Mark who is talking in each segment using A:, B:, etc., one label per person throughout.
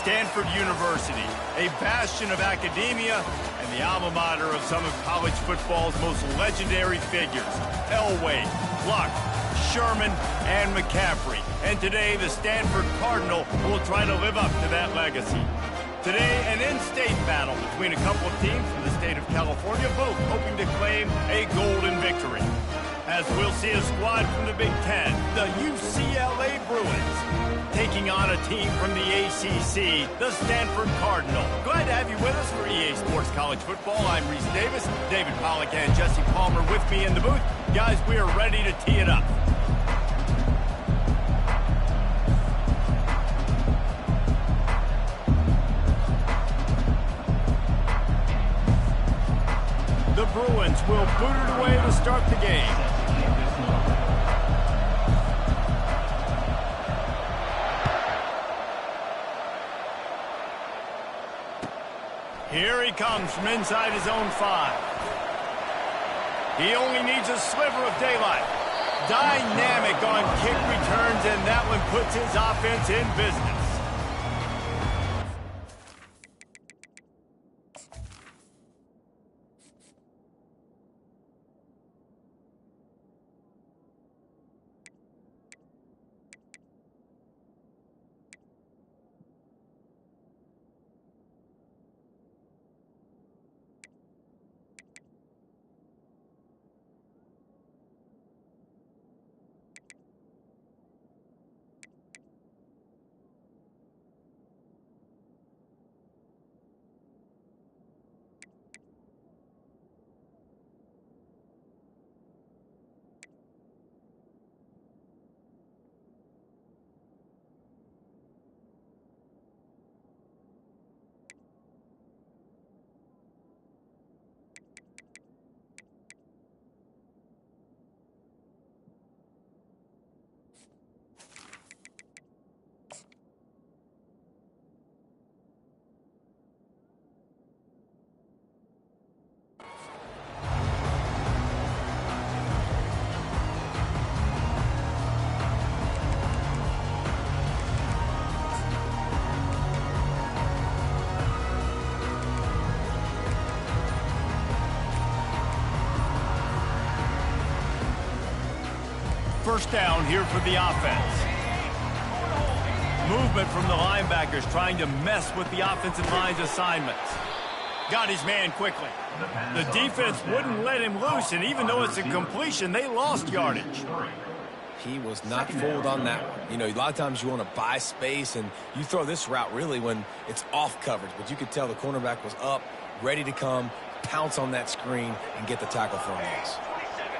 A: Stanford University, a bastion of academia and the alma mater of some of college football's most legendary figures, Elway, Luck, Sherman, and McCaffrey. And today, the Stanford Cardinal will try to live up to that legacy. Today, an in-state battle between a couple of teams from the state of California, both hoping to claim a golden victory. As we'll see a squad from the Big Ten, the UCLA Bruins, taking on a team from the ACC, the Stanford Cardinal. Glad to have you with us for EA Sports College Football. I'm Reese Davis, David Pollack and Jesse Palmer with me in the booth. Guys, we are ready to tee it up. The Bruins will boot it away to start the game. Here he comes from inside his own 5. He only needs a sliver of daylight. Dynamic on kick returns, and that one puts his offense in business. First down here for the offense. Movement from the linebackers trying to mess with the offensive line's assignments. Got his man quickly. The defense wouldn't let him loose, and even though it's a completion, they lost yardage.
B: He was not fooled on that one. You know, a lot of times you want to buy space, and you throw this route really when it's off coverage. But you could tell the cornerback was up, ready to come, pounce on that screen, and get the tackle for a loss.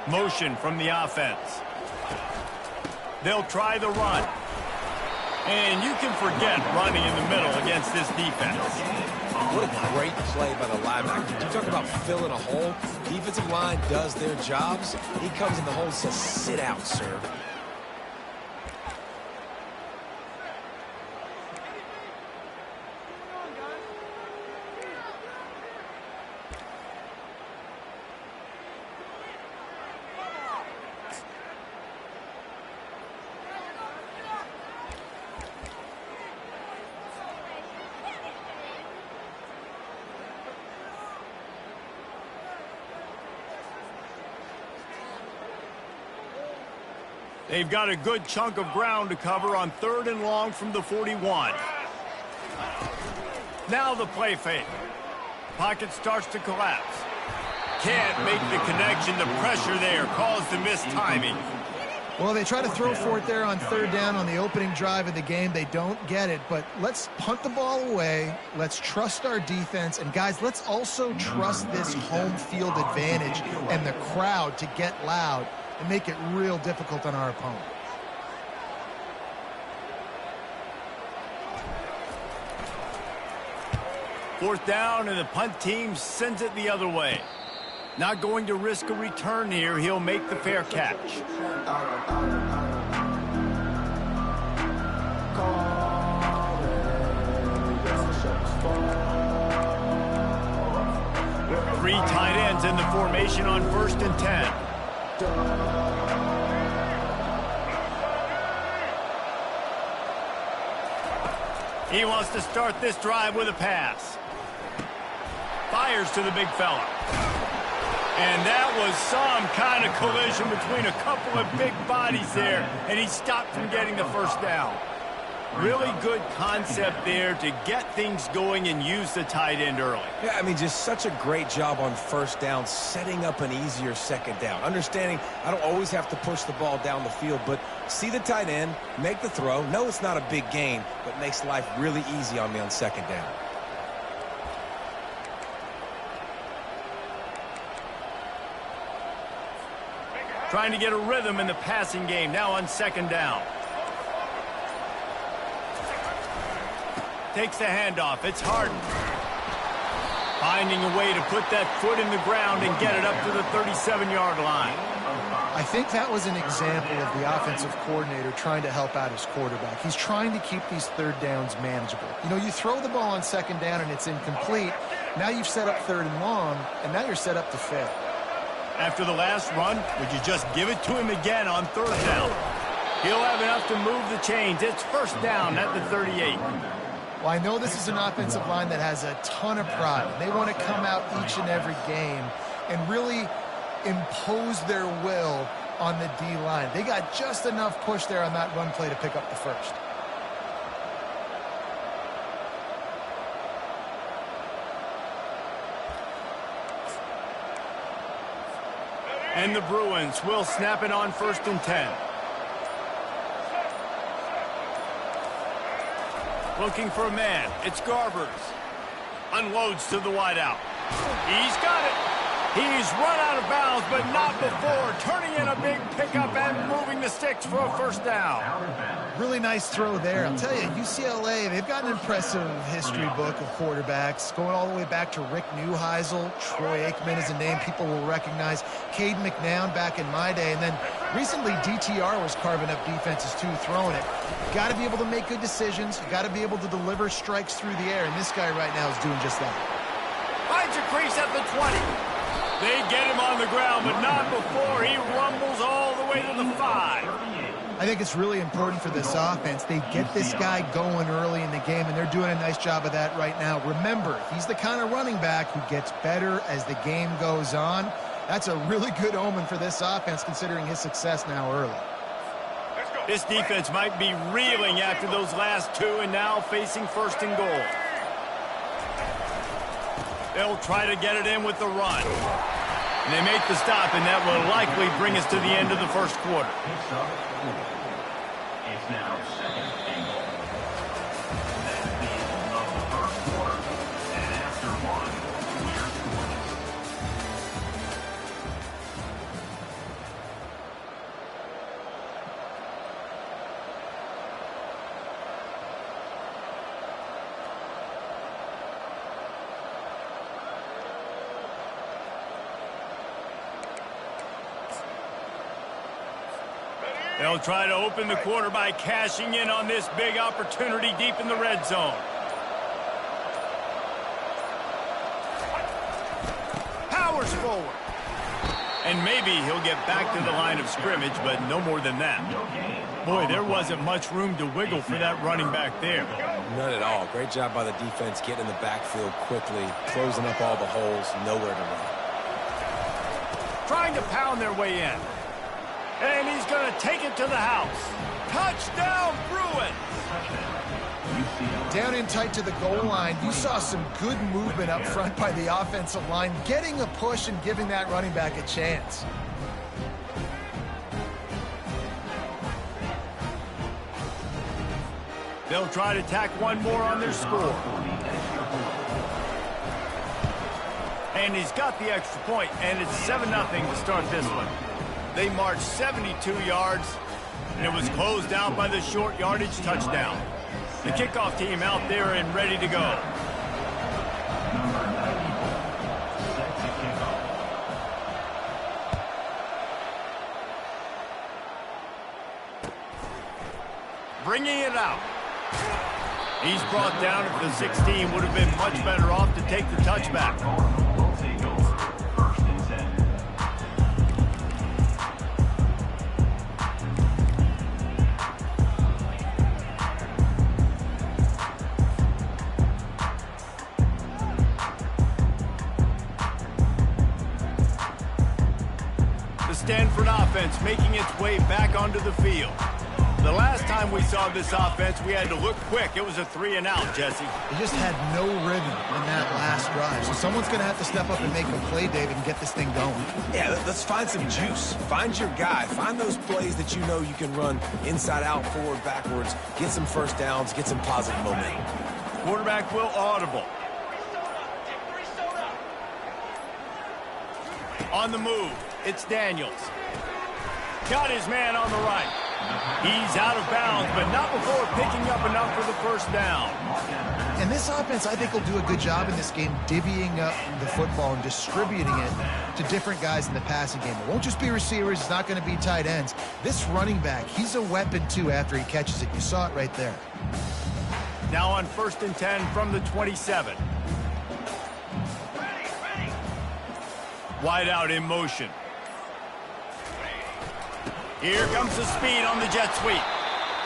A: Motion from the offense. They'll try the run. And you can forget running in the middle against this defense.
B: What a great play by the linebacker. You talk about filling a hole. Defensive line does their jobs. He comes in the hole and says, sit out, sir.
A: They've got a good chunk of ground to cover on 3rd and long from the 41. Now the play fake. Pocket starts to collapse. Can't make the connection. The pressure there caused the missed timing.
C: Well, they try to throw for it there on 3rd down on the opening drive of the game. They don't get it, but let's punt the ball away. Let's trust our defense. And, guys, let's also trust this home field advantage and the crowd to get loud and make it real difficult on our opponent.
A: Fourth down, and the punt team sends it the other way. Not going to risk a return here. He'll make the fair catch. Three tight ends in the formation on 1st and 10. He wants to start this drive with a pass. Fires to the big fella. And that was some kind of collision between a couple of big bodies there, and he stopped from getting the first down. Really good concept there to get things going and use the tight end early.
B: Yeah, I mean, just such a great job on first down, setting up an easier second down. Understanding I don't always have to push the ball down the field, but see the tight end, make the throw. No, it's not a big gain, but makes life really easy on me on second down.
A: Trying to get a rhythm in the passing game now on second down. Takes the handoff. It's Harden. Finding a way to put that foot in the ground and get it up to the 37-yard line.
C: I think that was an example of the offensive coordinator trying to help out his quarterback. He's trying to keep these third downs manageable. You know, you throw the ball on second down and it's incomplete. Now you've set up third and long, and now you're set up to fail.
A: After the last run, would you just give it to him again on third down? He'll have enough to move the chains. It's first down at the 38.
C: Well, I know this is an offensive line that has a ton of pride. They want to come out each and every game and really impose their will on the D-line. They got just enough push there on that run play to pick up the first.
A: And the Bruins will snap it on 1st and 10. Looking for a man. It's Garbers. Unloads to the wideout. He's got it. He's run out of bounds, but not before. Turning in a big pickup and moving the sticks for a first down.
C: Really nice throw there. I'll tell you, UCLA, they've got an impressive history book of quarterbacks, going all the way back to Rick Neuheisel. Troy Aikman is a name people will recognize. Caden McNown back in my day. And then recently, DTR was carving up defenses too, throwing it. Got to be able to make good decisions. You got to be able to deliver strikes through the air. And this guy right now is doing just that.
A: Finds a crease at the 20. They get him on the ground, but not before he rumbles all the way to the 5.
C: I think it's really important for this offense. They get this guy going early in the game, and they're doing a nice job of that right now. Remember, he's the kind of running back who gets better as the game goes on. That's a really good omen for this offense, considering his success now early.
A: This defense might be reeling after those last two and now facing 1st and goal. They'll try to get it in with the run. And they make the stop, and that will likely bring us to the end of the first quarter.
D: It's now 2nd and goal. That's the end of the first quarter. And after one, we're scoreless.
A: They'll try to open the quarter by cashing in on this big opportunity deep in the red zone. Powers forward. And maybe he'll get back to the line of scrimmage, but no more than that. Boy, there wasn't much room to wiggle for that running back there.
B: None at all. Great job by the defense getting in the backfield quickly, closing up all the holes, nowhere to run.
A: Trying to pound their way in. And he's going to take it to the house. Touchdown, Bruins!
C: Down in tight to the goal line, you saw some good movement up front by the offensive line, getting a push and giving that running back a chance.
A: They'll try to tack one more on their score. And he's got the extra point, and it's 7-0 to start this one. They marched 72 yards, and it was closed out by the short yardage touchdown. The kickoff team out there and ready to go. Bringing it out. He's brought down at the 16. Would have been much better off to take the touchback.
D: We'll take over 1st and 10.
A: Stanford offense making its way back onto the field. The last time we saw this offense, we had to look quick. It was a 3-and-out, Jesse.
C: They just had no rhythm in that last drive. So someone's going to have to step up and make a play, David, and get this thing going.
B: Yeah, let's find some juice. Find your guy. Find those plays that you know you can run inside out, forward, backwards. Get some first downs. Get some positive momentum.
A: Quarterback will audible. On the move, it's Daniels. Got his man on the right. He's out of bounds, but not before picking up enough for the first down.
C: And this offense, I think, will do a good job in this game divvying up the football and distributing it to different guys in the passing game. It won't just be receivers. It's not going to be tight ends. This running back, he's a weapon, too, after he catches it. You saw it right there.
A: Now on 1st and 10 from the 27. Wide out in motion. Here comes the speed on the jet sweep.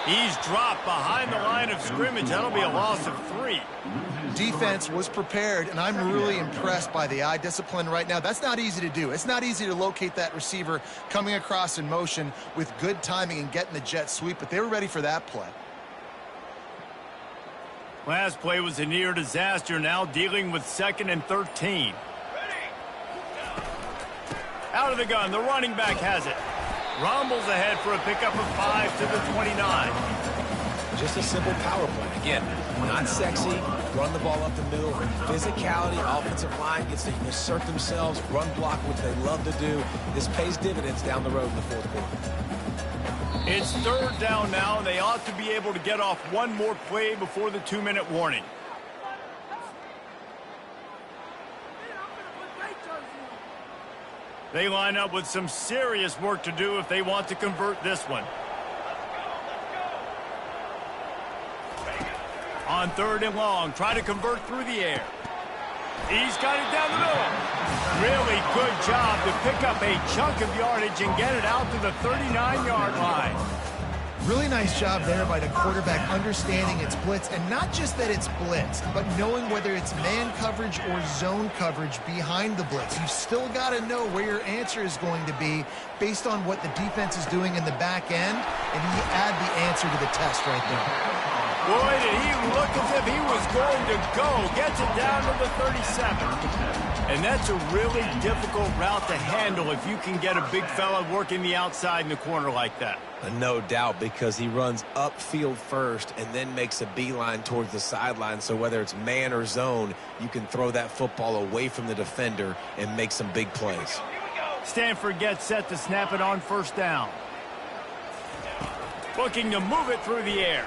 A: He's dropped behind the line of scrimmage. That'll be a loss of 3.
C: Defense was prepared, and I'm really impressed by the eye discipline right now. That's not easy to do. It's not easy to locate that receiver coming across in motion with good timing and getting the jet sweep, but they were ready for that play.
A: Last play was a near disaster, now dealing with 2nd and 13. Out of the gun, the running back has it. Rumbles ahead for a pickup of 5 to the 29.
B: Just a simple power play. Again, not sexy, run the ball up the middle. Physicality, offensive line gets to assert themselves, run block, which they love to do. This pays dividends down the road in the 4th quarter.
A: It's 3rd down now, and they ought to be able to get off one more play before the 2-minute warning. They line up with some serious work to do if they want to convert this one. On 3rd and long, try to convert through the air. He's got it down the middle. Really good job to pick up a chunk of yardage and get it out to the 39-yard line.
C: Really nice job there by the quarterback understanding it's blitz, and not just that it's blitz, but knowing whether it's man coverage or zone coverage behind the blitz. You've still got to know where your answer is going to be based on what the defense is doing in the back end, and you add the answer to the test right there.
A: Boy, did he look as if he was going to go. Gets it down to the 37. And that's a really difficult route to handle if you can get a big fella working the outside in the corner like that.
B: No doubt, because he runs upfield first and then makes a beeline towards the sideline. So whether it's man or zone, you can throw that football away from the defender and make some big plays.
A: Stanford gets set to snap it on 1st down. Looking to move it through the air.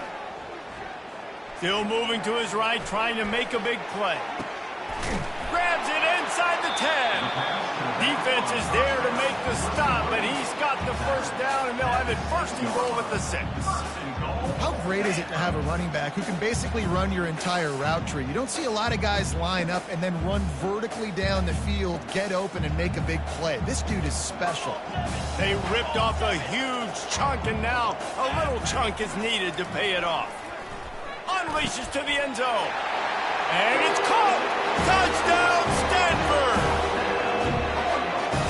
A: Still moving to his right, trying to make a big play. Grabs it inside the 10. Defense is there to make the stop, but he's got the 1st down, and they'll have it 1st and goal at the 6.
C: How great is it to have a running back who can basically run your entire route tree? You don't see a lot of guys line up and then run vertically down the field, get open, and make a big play. This dude is special.
A: They ripped off a huge chunk, and now a little chunk is needed to pay it off. Unleashes to the end zone. And it's caught. Touchdown, Stanford.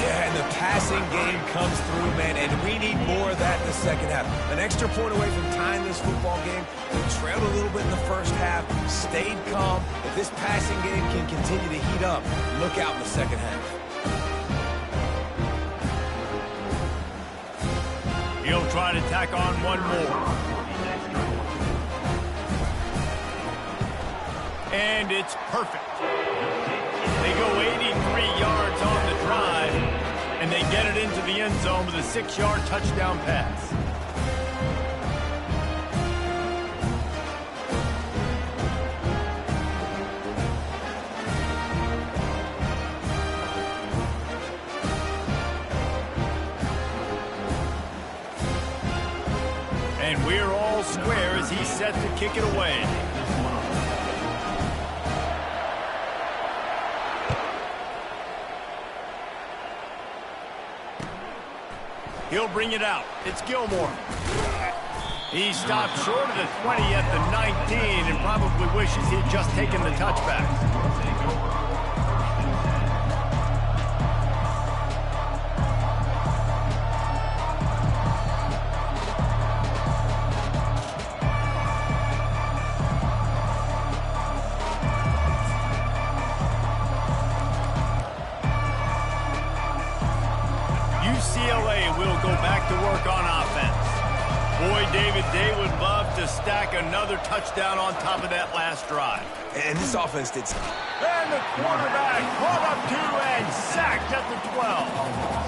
B: Yeah, and the passing game comes through, man, and we need more of that in the 2nd half. An extra point away from tying this football game. We trailed a little bit in the 1st half, stayed calm. If this passing game can continue to heat up, look out in the 2nd half.
A: He'll try to tack on one more. And it's perfect. They go 83 yards on the drive, and they get it into the end zone with a 6-yard touchdown pass. And we're all square as he's set to kick it away. He'll bring it out. It's Gilmore. He stopped short of the 20 at the 19 and probably wishes he'd just taken the touchback. UCLA will go back to work on offense. Boy, David, they would love to stack another touchdown on top of that last drive.
B: And this offense did something.
A: And the quarterback brought up 2 and sacked at the 12.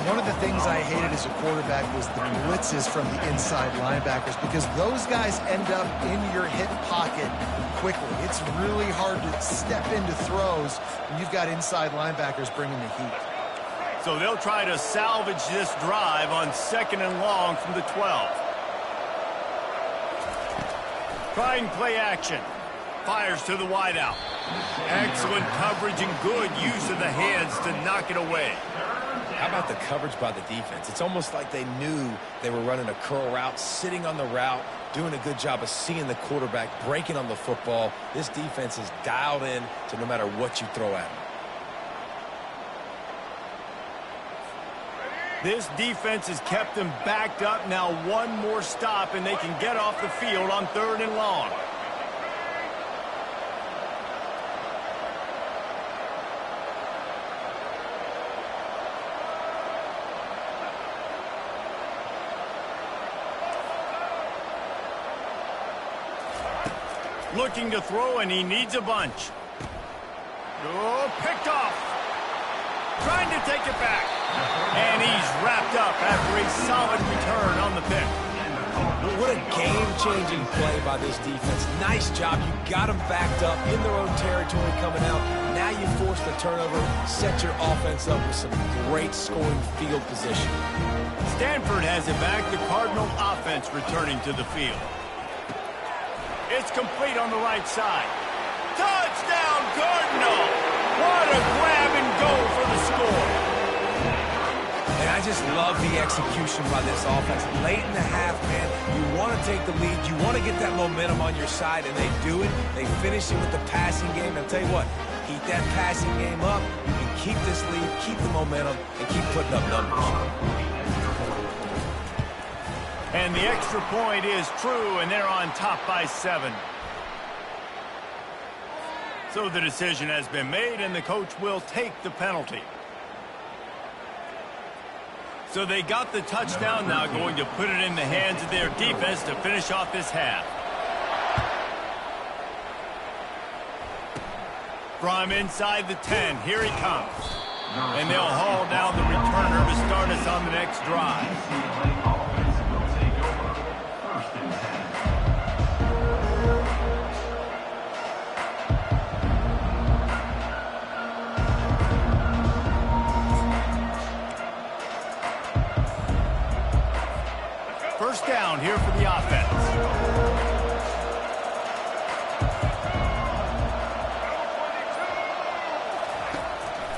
C: One of the things I hated as a quarterback was the blitzes from the inside linebackers, because those guys end up in your hip pocket quickly. It's really hard to step into throws when you've got inside linebackers bringing the heat.
A: So they'll try to salvage this drive on 2nd and long from the 12. Trying play action. Fires to the wideout. Excellent coverage and good use of the hands to knock it away.
B: How about the coverage by the defense? It's almost like they knew they were running a curl route, sitting on the route, doing a good job of seeing the quarterback, breaking on the football. This defense is dialed in to no matter what you throw at them.
A: This defense has kept them backed up. Now one more stop and they can get off the field on 3rd and long. Looking to throw, and he needs a bunch. Oh, picked off. Trying to take it back. And he's wrapped up after a solid return on the pick.
B: What a game-changing play by this defense. Nice job. You got them backed up in their own territory coming out. Now you force the turnover, set your offense up with some great scoring field position.
A: Stanford has it back. The Cardinal offense returning to the field. It's complete on the right side. Touchdown, Cardinal! What a grab and go for the score.
B: And I just love the execution by this offense. Late in the half, man, you want to take the lead. You want to get that momentum on your side, and they do it. They finish it with the passing game. I'll tell you what, keep that passing game up. You can keep this lead, keep the momentum, and keep putting up numbers.
A: And the extra point is true, and they're on top by 7. So the decision has been made, and the coach will take the penalty. So they got the touchdown, now going to put it in the hands of their defense to finish off this half. From inside the 10, here he comes. And they'll haul down the returner to start us on the next drive. First down here for the offense.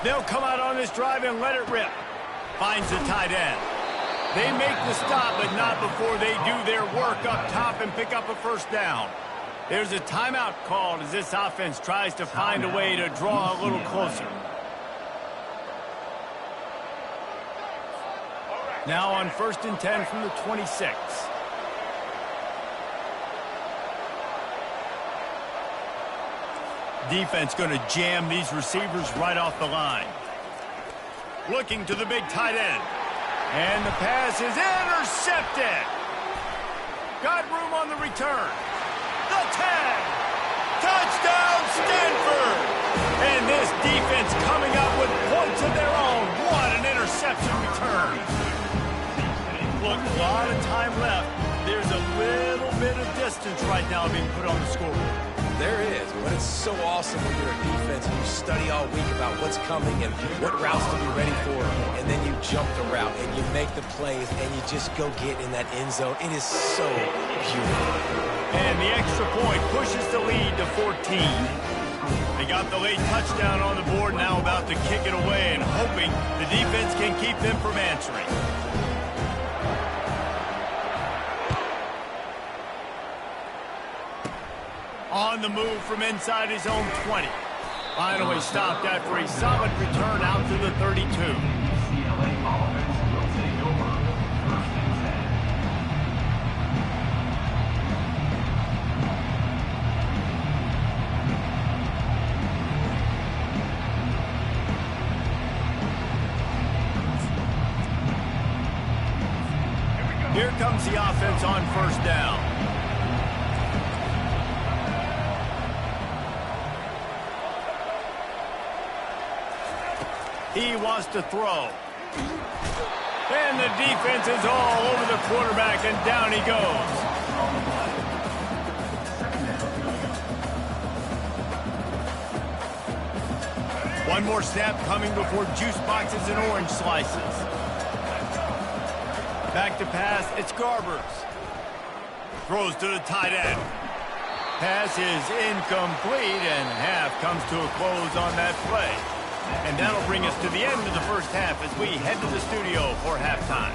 A: They'll come out on this drive and let it rip. Finds the tight end. They make the stop, but not before they do their work up top and pick up a first down. There's a timeout called as this offense tries to find a way to draw a little closer. Now on 1st and 10 from the 26. Defense going to jam these receivers right off the line. Looking to the big tight end. And the pass is intercepted. Got room on the return. The 10. Touchdown, Stanford. And this defense coming up with points of their own. What an interception return. Look, a lot of time left. There's a little bit of distance right now being put on the scoreboard.
B: There is, but it's so awesome when you're a defense and you study all week about what's coming and what routes to be ready for, and then you jump the route and you make the plays and you just go get in that end zone. It is so beautiful.
A: And the extra point pushes the lead to 14. They got the late touchdown on the board, now about to kick it away and hoping the defense can keep them from answering. On the move from inside his own 20. Finally stopped after a solid return out to the 32. Here comes the offense on first down. He wants to throw. And the defense is all over the quarterback, and down he goes. One more snap coming before juice boxes and orange slices. Back to pass, it's Garbers. Throws to the tight end. Pass is incomplete, and half comes to a close on that play. And that'll bring us to the end of the first half as we head to the studio for halftime.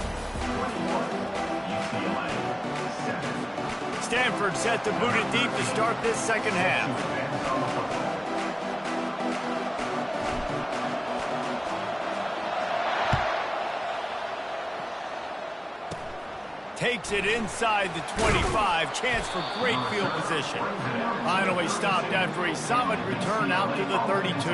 A: Stanford set to boot it deep to start this second half. Takes it inside the 25. Chance for great field position. Finally stopped after a solid return out to the 32.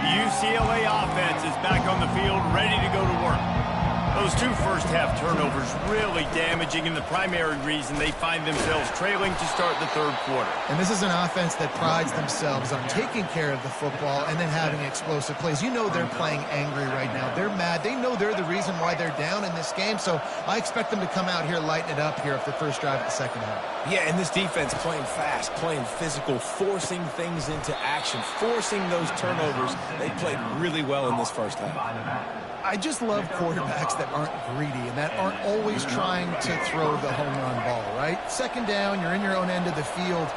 A: UCLA offense is back on the field, ready to go to work. Those two first-half turnovers really damaging, and the primary reason they find themselves trailing to start the third quarter.
C: And this is an offense that prides themselves on taking care of the football and then having explosive plays. You know they're playing angry right now. They're mad. They know they're the reason why they're down in this game, so I expect them to come out here, lighten it up here for the first drive of the second half.
B: Yeah, and this defense playing fast, playing physical, forcing things into action, forcing those turnovers. They played really well in this first half.
C: I just love quarterbacks that aren't greedy and that aren't always trying to throw the home run ball, right? Second down, you're in your own end of the field.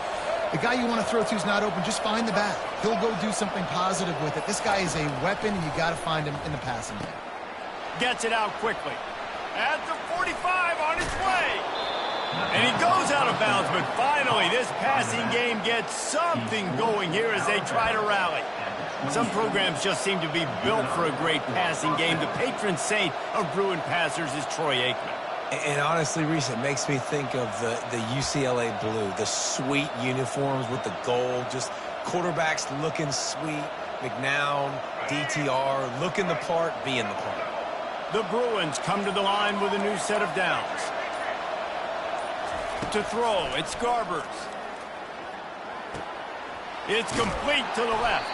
C: The guy you want to throw to is not open. Just find the back. He'll go do something positive with it. This guy is a weapon, and you got to find him in the passing game.
A: Gets it out quickly. At the 45 on its way. And he goes out of bounds, but finally this passing game gets something going here as they try to rally. Some programs just seem to be built for a great passing game. The patron saint of Bruin passers is Troy Aikman.
B: And honestly, Reese, it makes me think of the UCLA blue, the sweet uniforms with the gold, just quarterbacks looking sweet, McNown, DTR, looking the part, being the part.
A: The Bruins come to the line with a new set of downs. To throw, it's Garbers. It's complete to the left.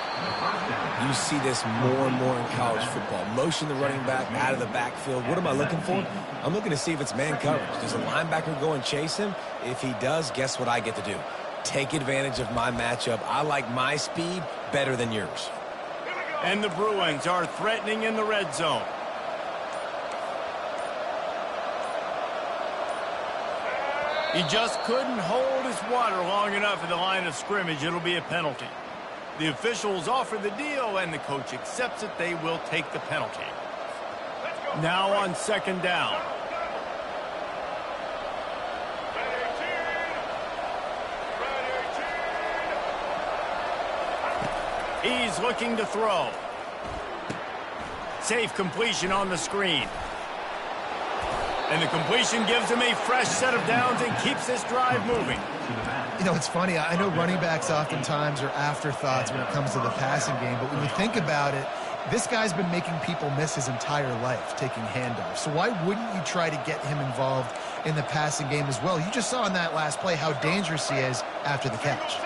B: You see this more and more in college football. Motion the running back out of the backfield. What am I looking for? I'm looking to see if it's man coverage. Does a linebacker go and chase him? If he does, guess what I get to do? Take advantage of my matchup. I like my speed better than yours.
A: And the Bruins are threatening in the red zone. He just couldn't hold his water long enough at the line of scrimmage. It'll be a penalty. The officials offer the deal, and the coach accepts it. They will take the penalty. Now on second down. He's looking to throw. Safe completion on the screen. And the completion gives him a fresh set of downs and keeps this drive moving.
C: You know, it's funny. I know running backs oftentimes are afterthoughts when it comes to the passing game, but when you think about it, this guy's been making people miss his entire life taking handoffs. So why wouldn't you try to get him involved in the passing game as well? You just saw in that last play how dangerous he is after the catch.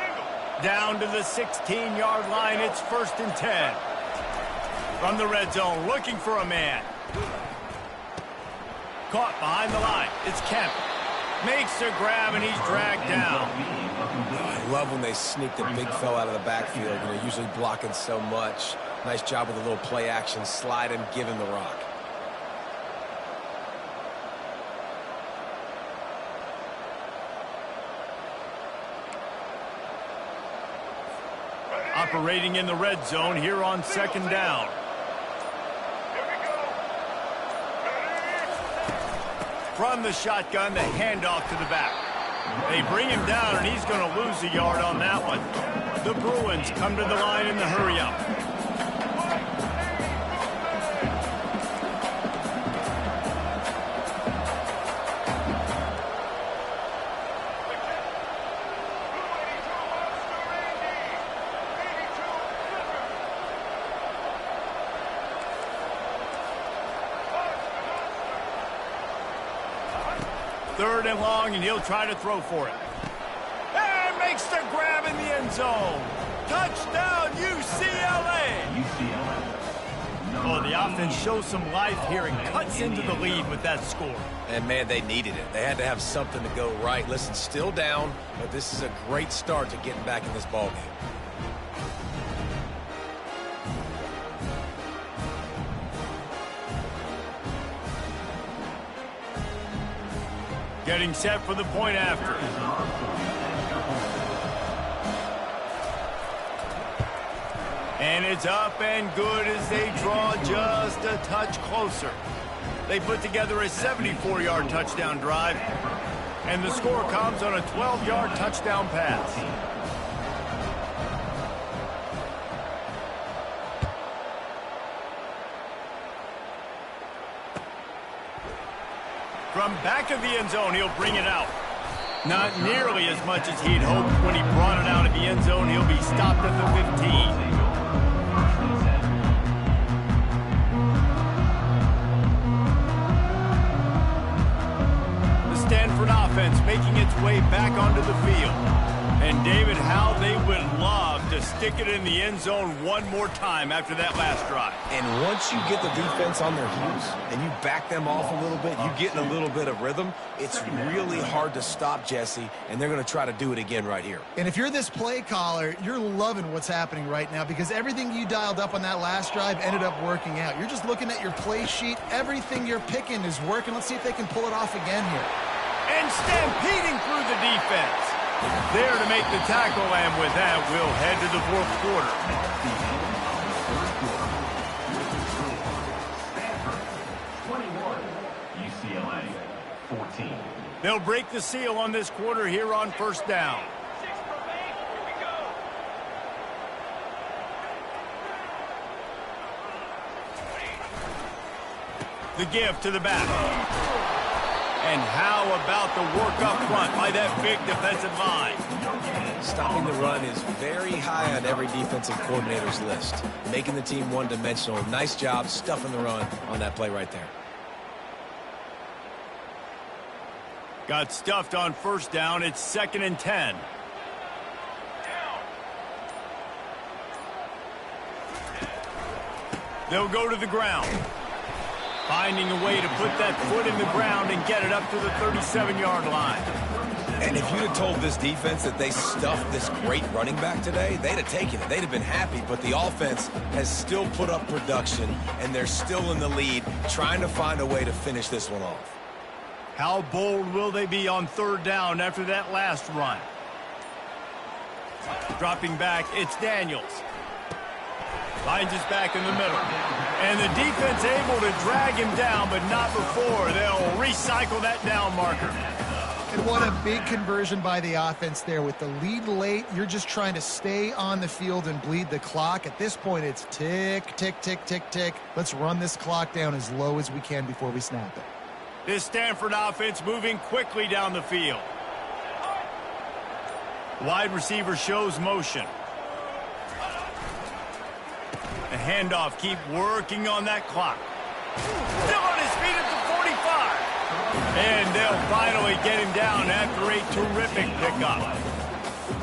A: Down to the 16-yard line, it's 1st and 10. From the red zone, looking for a man. Caught behind the line. It's Kemp. Makes a grab, and he's dragged down.
B: I love when they sneak the big fella out of the backfield. You know, usually blocking so much. Nice job with a little play action. Slide him, give him the rock.
A: Operating in the red zone here on second down. From the shotgun, the handoff to the back. They bring him down, and he's going to lose a yard on that one. The Bruins come to the line in the hurry-up. 3rd and long, and he'll try to throw for it. And makes the grab in the end zone. Touchdown, UCLA! Oh, the offense shows some life here and cuts into the lead with that score.
B: And, man, they needed it. They had to have something to go right. Listen, still down, but this is a great start to getting back in this ballgame.
A: Getting set for the point after. And it's up and good as they draw just a touch closer. They put together a 74-yard touchdown drive, and the score comes on a 12-yard touchdown pass. From back of the end zone, he'll bring it out. Not nearly as much as he'd hoped when he brought it out of the end zone. He'll be stopped at the 15. Stanford offense making its way back onto the field. And, David, how they would love to stick it in the end zone one more time after that last drive.
B: And once you get the defense on their heels and you back them off a little bit, you get in a little bit of rhythm, it's really hard to stop, Jesse, and they're going to try to do it again right here.
C: And if you're this play caller, you're loving what's happening right now because everything you dialed up on that last drive ended up working out. You're just looking at your play sheet. Everything you're picking is working. Let's see if they can pull it off again here.
A: And stampeding through the defense. There to make the tackle, and with that, we'll head to the 4th
D: Stanford, 21, UCLA, 14.
A: They'll break the seal on this quarter here on 1st down. The give to the back. And how about the work up front by that big defensive line?
B: Stopping the run is very high on every defensive coordinator's list. Making the team one-dimensional. Nice job stuffing the run on that play right there.
A: Got stuffed on 1st down. It's 2nd and 10. They'll go to the ground. Finding a way to put that foot in the ground and get it up to the 37-yard line.
B: And if you'd have told this defense that they stuffed this great running back today, they'd have taken it. They'd have been happy, but the offense has still put up production, and they're still in the lead, trying to find a way to finish this one off.
A: How bold will they be on 3rd down after that last run? Dropping back, it's Daniels. Finds his back in the middle. And the defense able to drag him down, but not before. They'll recycle that down marker.
C: And what a big conversion by the offense there. With the lead late, you're just trying to stay on the field and bleed the clock. At this point, it's tick, tick, tick, tick, tick. Let's run this clock down as low as we can before we snap it.
A: This Stanford offense moving quickly down the field. Wide receiver shows motion. The handoff, keep working on that clock. Still on his feet at the 45. And they'll finally get him down after a terrific pickup.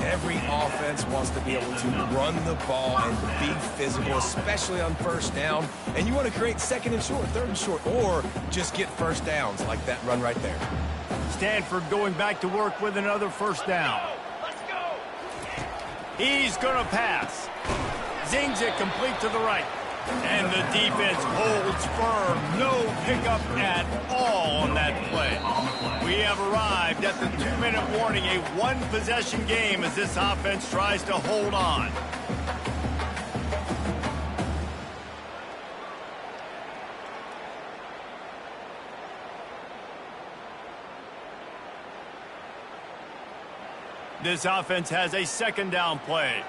B: Every offense wants to be able to run the ball and be physical, especially on 1st down. And you want to create 2nd and short, 3rd and short, or just get 1st downs like that run right there.
A: Stanford going back to work with another 1st down. Let's go. He's going to pass. Zings it complete to the right. And the defense holds firm. No pickup at all on that play. We have arrived at the 2-minute warning, a one-possession game as this offense tries to hold on. This offense has a 2nd down play.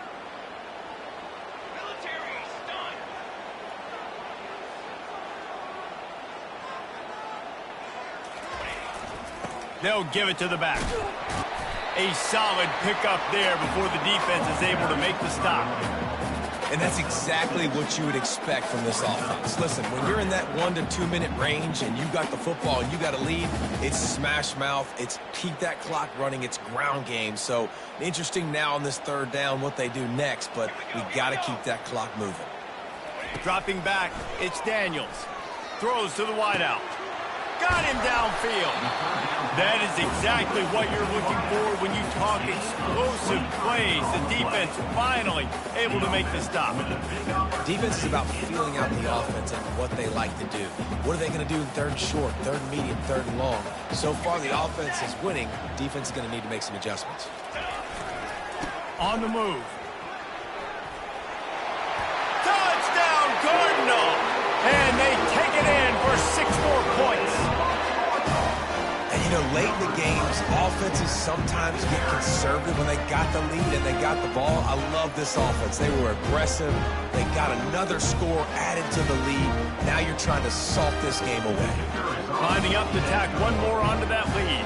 A: They'll give it to the back. A solid pickup there before the defense is able to make the stop.
B: And that's exactly what you would expect from this offense. Listen, when you're in that 1 to 2 minute range and you got the football and you got a lead, it's smash mouth, it's keep that clock running, it's ground game. So interesting now on this third down what they do next, but we got to keep that clock moving.
A: Dropping back, it's Daniels. Throws to the wideout. Got him downfield. That is exactly what you're looking for when you talk explosive plays. The defense finally able to make the stop.
B: Defense is about feeling out the offense and what they like to do. What are they going to do in third and short, third and medium, third and long? So far, the offense is winning. Defense is going to need to make some adjustments.
A: On the move. Touchdown, Cardinal! And they take it in for 6 more points.
B: And, you know, late in the games, offenses sometimes get conservative when they got the lead and they got the ball. I love this offense. They were aggressive. They got another score added to the lead. Now you're trying to salt this game away.
A: Lining up to tack one more onto that lead.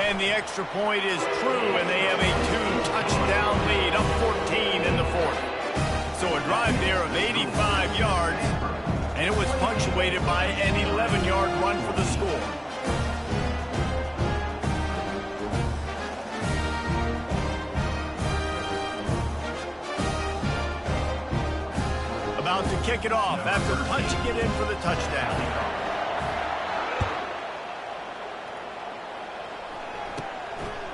A: And the extra point is true, and they have a 2-touchdown lead, up 14 in the fourth. So a drive there of 85 yards, and it was punctuated by an 11-yard run for the score. About to kick it off after punching it in for the touchdown.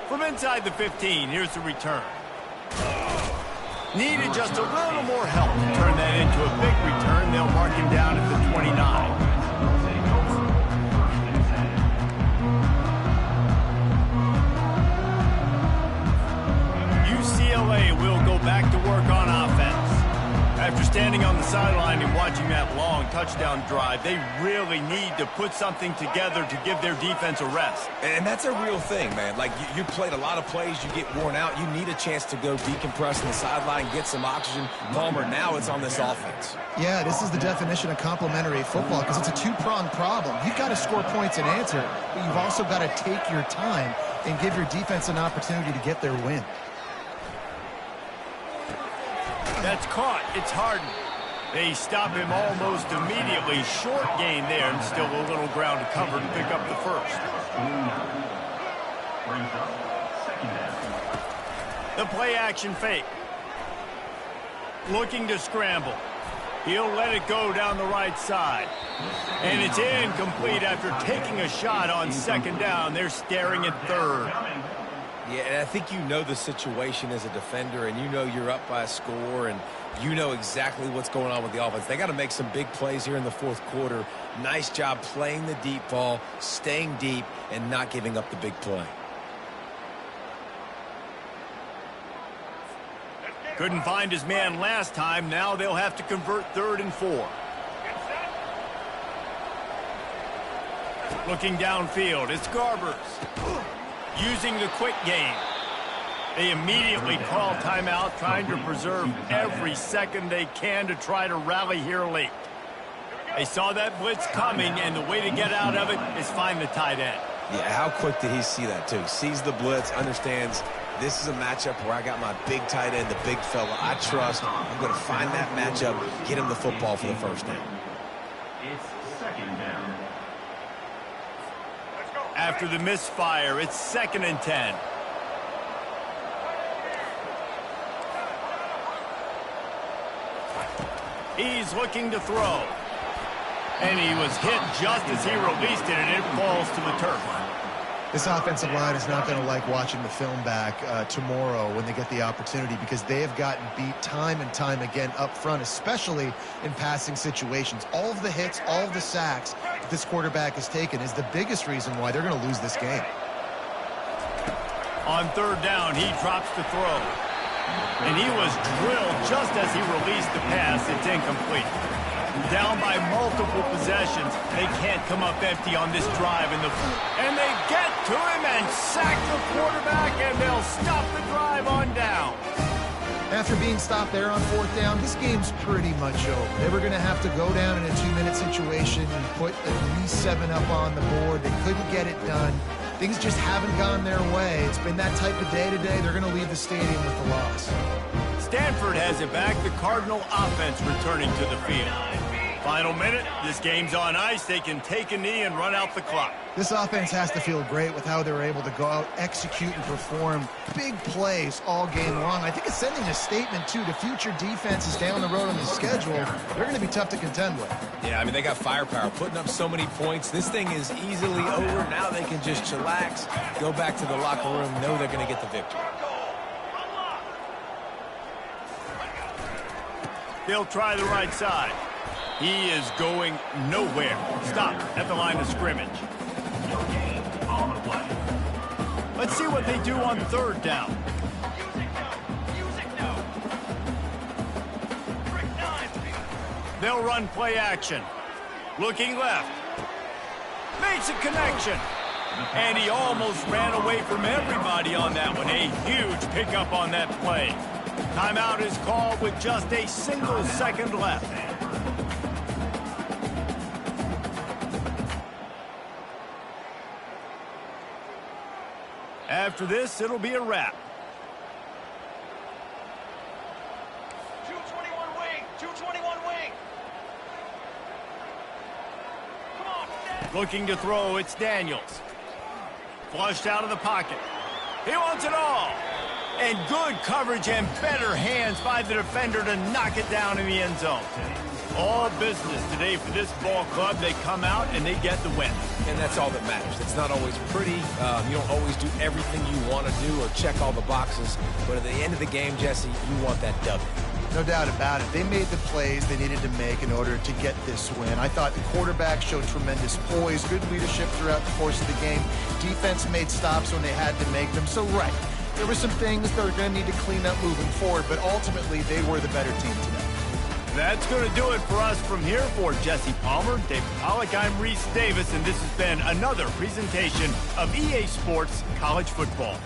A: From inside the 15, here's the return. Needed just a little more help to turn that into a big return. They'll mark him down at the 29. UCLA will go back to work on offense. After standing on the sideline and watching that long touchdown drive, they really need to put something together to give their defense a rest.
B: And that's a real thing, man. Like, you played a lot of plays, you get worn out, you need a chance to go decompress on the sideline, get some oxygen. Palmer, now it's on this offense.
C: Yeah, this is the definition of complementary football because it's a two-pronged problem. You've got to score points and answer, but you've also got to take your time and give your defense an opportunity to get their win.
A: That's caught. It's Harden. They stop him almost immediately. Short gain there, and still a little ground to cover to pick up the first. The play action fake. Looking to scramble. He'll let it go down the right side. And it's incomplete after taking a shot on second down. They're staring at third.
B: Yeah, and I think you know the situation as a defender, and you know you're up by a score, and you know exactly what's going on with the offense. They got to make some big plays here in the fourth quarter. Nice job playing the deep ball, staying deep, and not giving up the big play.
A: Couldn't find his man last time. Now they'll have to convert 3rd and 4. Looking downfield, it's Garbers. Using the quick game. They immediately call timeout, trying to preserve every second they can to try to rally here late. They saw that blitz coming, and the way to get out of it is find the tight end.
B: Yeah, how quick did he see that, too? Sees the blitz, understands this is a matchup where I got my big tight end, the big fella I trust. I'm going to find that matchup, get him the football for the first down.
D: It's 2nd down.
A: After the misfire, it's 2nd and 10. He's looking to throw. And he was hit just as he released it, and it falls to the turf.
C: This offensive line is not going to like watching the film back tomorrow when they get the opportunity because they have gotten beat time and time again up front, especially in passing situations. All of the hits, all of the sacks that this quarterback has taken is the biggest reason why they're going to lose this game.
A: On 3rd down, he drops to throw. And he was drilled just as he released the pass. It's incomplete. Down by multiple possessions. They can't come up empty on this drive. And they get to him and sack the quarterback, and they'll stop the drive on down.
C: After being stopped there on 4th down, this game's pretty much over. They were going to have to go down in a 2-minute situation and put at least 7 up on the board. They couldn't get it done. Things just haven't gone their way. It's been that type of day today. They're going to leave the stadium with the loss.
A: Stanford has it back. The Cardinal offense returning to the field. Final minute. This game's on ice. They can take a knee and run out the clock.
C: This offense has to feel great with how they were able to go out, execute, and perform big plays all game long. I think it's sending a statement, too, to future defenses down the road on the schedule. They're going to be tough to contend with.
B: Yeah, I mean, they got firepower, putting up so many points. This thing is easily over. Now they can just chillax, go back to the locker room, know they're going to get the victory.
A: They'll try the right side. He is going nowhere. Stop at the line of scrimmage. Let's see what they do on third down. They'll run play action. Looking left. Makes a connection. And he almost ran away from everybody on that one. A huge pickup on that play. Timeout is called with just a single second left. After this, it'll be a wrap.
E: 221 wing, 221 wing. Come on, Dad.
A: Looking to throw, it's Daniels. Flushed out of the pocket. He wants it all. And good coverage and better hands by the defender to knock it down in the end zone. All business today for this ball club. They come out and they get the win.
B: And that's all that matters. It's not always pretty. You don't always do everything you want to do or check all the boxes. But at the end of the game, Jesse, you want that W.
C: No doubt about it. They made the plays they needed to make in order to get this win. I thought the quarterback showed tremendous poise, good leadership throughout the course of the game. Defense made stops when they had to make them. So, right, there were some things they're going to need to clean up moving forward, but ultimately they were the better team today.
A: That's going to do it for us from here. For Jesse Palmer, David Pollack, I'm Reese Davis, and this has been another presentation of EA Sports College Football.